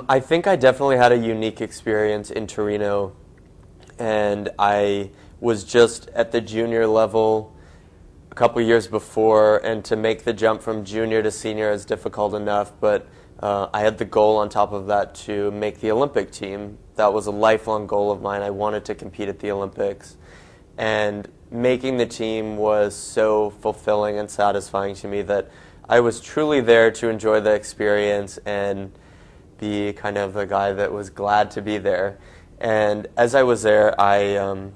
I think I definitely had a unique experience in Torino, and I was just at the junior level a couple years before, and to make the jump from junior to senior is difficult enough, but I had the goal on top of that to make the Olympic team. That was a lifelong goal of mine. I wanted to compete at the Olympics, and making the team was so fulfilling and satisfying to me that I was truly there to enjoy the experience and be kind of the guy that was glad to be there. And as I was there, I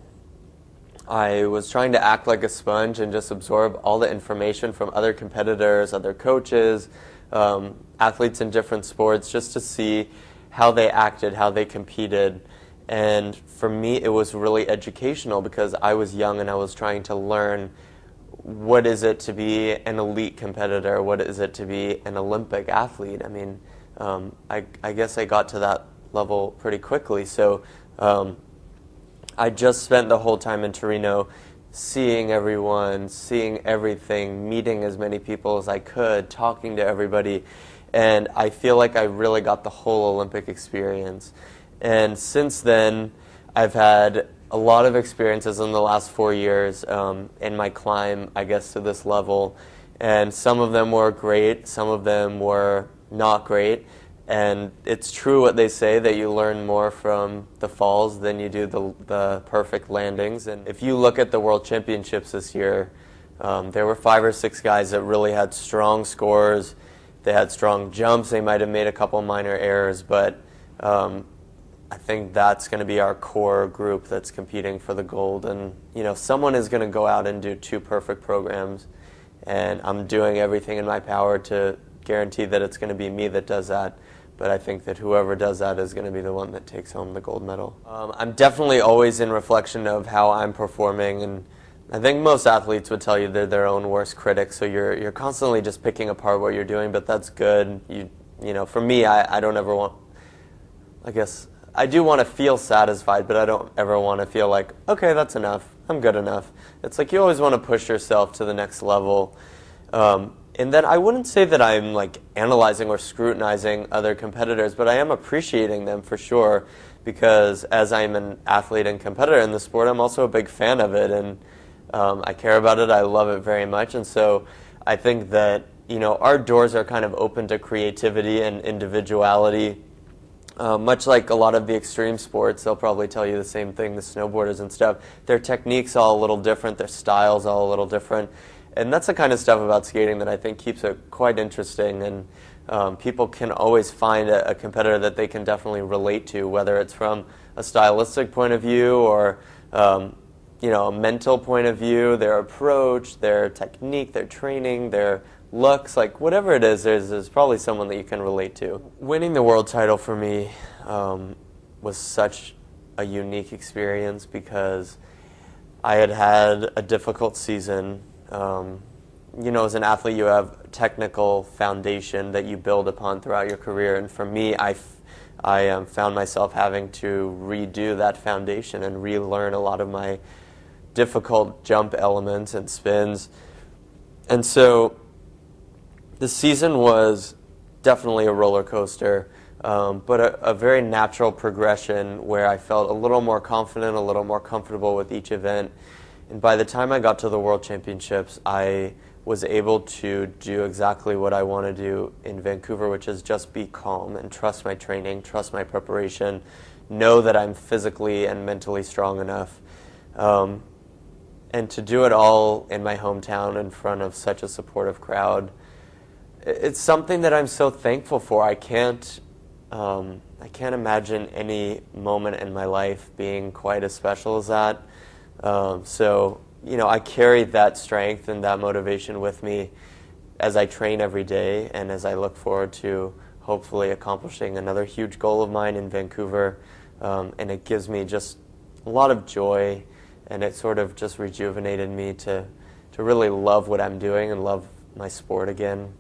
was trying to act like a sponge and just absorb all the information from other competitors, other coaches, athletes in different sports, just to see how they acted, how they competed. And for me, it was really educational because I was young and I was trying to learn what is it to be an elite competitor, what is it to be an Olympic athlete. I mean, I guess I got to that level pretty quickly. So I just spent the whole time in Torino seeing everyone, seeing everything, meeting as many people as I could, talking to everybody. And I feel like I really got the whole Olympic experience. And since then, I've had a lot of experiences in the last 4 years in my climb, I guess, to this level. And some of them were great, some of them were not great. And it's true what they say, that you learn more from the falls than you do the perfect landings. And if you look at the World Championships this year, there were 5 or 6 guys that really had strong scores. They had strong jumps. They might have made a couple minor errors, but I think that's going to be our core group that's competing for the gold. And someone is going to go out and do 2 perfect programs, and I'm doing everything in my power to guarantee that it's going to be me that does that. But I think that whoever does that is going to be the one that takes home the gold medal. I'm definitely always in reflection of how I'm performing, and I think most athletes would tell you they're their own worst critics. So you're constantly just picking apart what you're doing, but that's good. For me, I don't ever want. I guess I do want to feel satisfied, but I don't ever want to feel like, okay, that's enough. I'm good enough. It's like you always want to push yourself to the next level. And then I wouldn't say that I'm like analyzing or scrutinizing other competitors, but I am appreciating them for sure, because as I'm an athlete and competitor in the sport, I'm also a big fan of it, and I care about it. I love it very much, and so I think that our doors are kind of open to creativity and individuality. Much like a lot of the extreme sports, they'll probably tell you the same thing, the snowboarders and stuff. Their technique's all a little different, their style's all a little different. And that's the kind of stuff about skating that I think keeps it quite interesting. And people can always find a competitor that they can definitely relate to, whether it's from a stylistic point of view or a mental point of view, their approach, their technique, their training, their looks, like whatever it is, there's probably someone that you can relate to. Winning the world title for me was such a unique experience because I had had a difficult season. As an athlete, you have technical foundation that you build upon throughout your career, and for me, I found myself having to redo that foundation and relearn a lot of my difficult jump elements and spins. And so the season was definitely a roller coaster, but a very natural progression where I felt a little more confident, a little more comfortable with each event. And by the time I got to the World Championships, I was able to do exactly what I want to do in Vancouver, which is just be calm and trust my training, trust my preparation, know that I'm physically and mentally strong enough. And to do it all in my hometown in front of such a supportive crowd, it's something that I'm so thankful for. I can't imagine any moment in my life being quite as special as that. I carry that strength and that motivation with me as I train every day and as I look forward to hopefully accomplishing another huge goal of mine in Vancouver. And it gives me just a lot of joy, and it sort of just rejuvenated me to really love what I'm doing and love my sport again.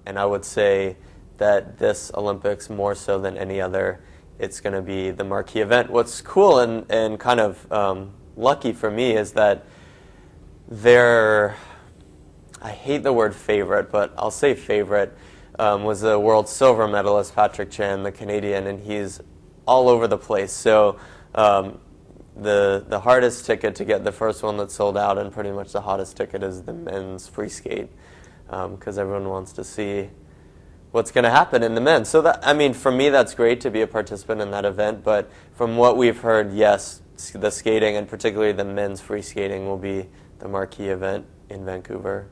And I would say that this Olympics, more so than any other, it's going to be the marquee event. What's cool and kind of lucky for me is that I hate the word favorite, but I'll say favorite. was the world silver medalist, Patrick Chan, the Canadian, and he's all over the place. So the hardest ticket to get, the first one that sold out, and pretty much the hottest ticket, is the men's free skate, because everyone wants to see what's going to happen in the men's. So that, I mean, for me, that's great to be a participant in that event. But from what we've heard, yes, the skating, and particularly the men's free skating, will be the marquee event in Vancouver.